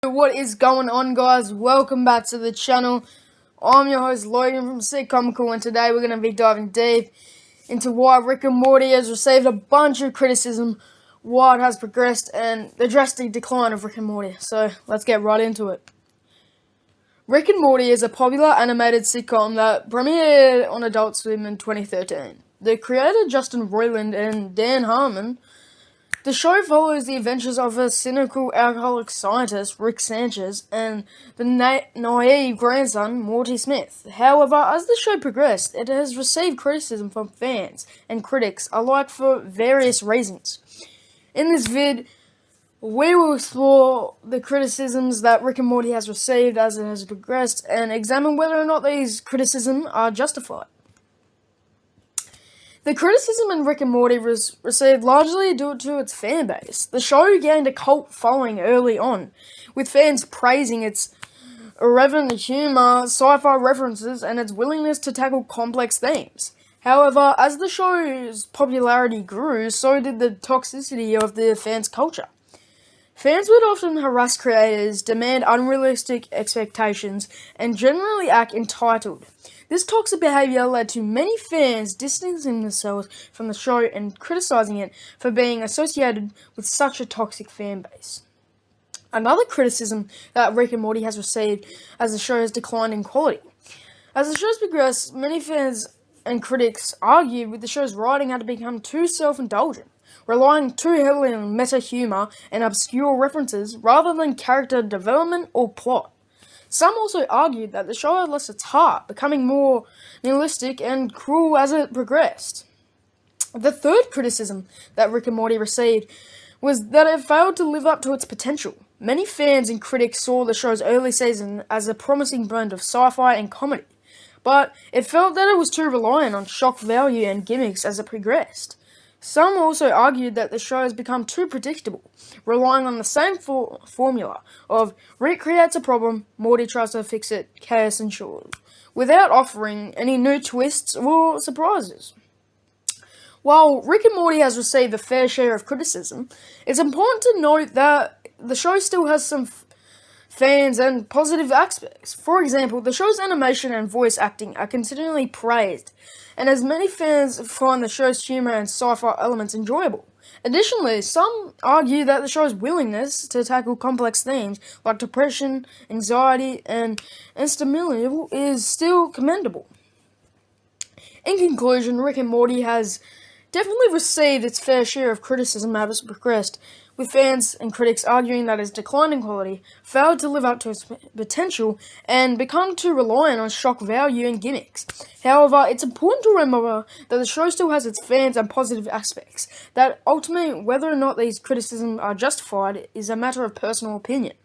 What is going on, guys? Welcome back to the channel. I'm your host Logan from Sitcomical, and today we're going to be diving deep into why Rick and Morty has received a bunch of criticism, why it has progressed, and the drastic decline of Rick and Morty. So let's get right into it. Rick and Morty is a popular animated sitcom that premiered on Adult Swim in 2013. The creator Justin Roiland and Dan Harmon. The show follows the adventures of a cynical alcoholic scientist, Rick Sanchez, and the naive grandson, Morty Smith. However, as the show progressed, it has received criticism from fans and critics alike for various reasons. In this vid, we will explore the criticisms that Rick and Morty has received as it has progressed and examine whether or not these criticisms are justified. The criticism in Rick and Morty was received largely due to its fan base. The show gained a cult following early on, with fans praising its irreverent humor, sci-fi references, and its willingness to tackle complex themes. However, as the show's popularity grew, so did the toxicity of the fans' culture. Fans would often harass creators, demand unrealistic expectations, and generally act entitled. This toxic behavior led to many fans distancing themselves from the show and criticizing it for being associated with such a toxic fan base. Another criticism that Rick and Morty has received as the show has declined in quality. As the show's progressed, many fans and critics argued with the show's writing had become too self-indulgent, relying too heavily on meta humor and obscure references rather than character development or plot. Some also argued that the show had lost its heart, becoming more nihilistic and cruel as it progressed. The third criticism that Rick and Morty received was that it failed to live up to its potential. Many fans and critics saw the show's early season as a promising blend of sci-fi and comedy, but it felt that it was too reliant on shock value and gimmicks as it progressed. Some also argued that the show has become too predictable, relying on the same formula of Rick creates a problem, Morty tries to fix it, chaos ensues, without offering any new twists or surprises. While Rick and Morty has received a fair share of criticism, it's important to note that the show still has some fans and positive aspects. For example, the show's animation and voice acting are continually praised, and as many fans find the show's humor and sci-fi elements enjoyable. Additionally, some argue that the show's willingness to tackle complex themes like depression, anxiety, and instability is still commendable. In conclusion, Rick and Morty has definitely received its fair share of criticism as it's progressed, with fans and critics arguing that its decline in quality failed to live up to its potential and become too reliant on shock value and gimmicks. However, it's important to remember that the show still has its fans and positive aspects, that ultimately whether or not these criticisms are justified is a matter of personal opinion.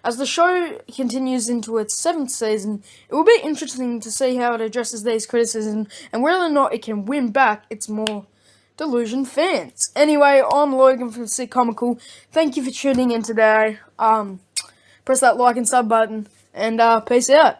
As the show continues into its 7th season, it will be interesting to see how it addresses these criticisms and whether or not it can win back its more delusion fans. Anyway, I'm Logan from Sitcomical. Thank you for tuning in today. Press that like and sub button, and peace out.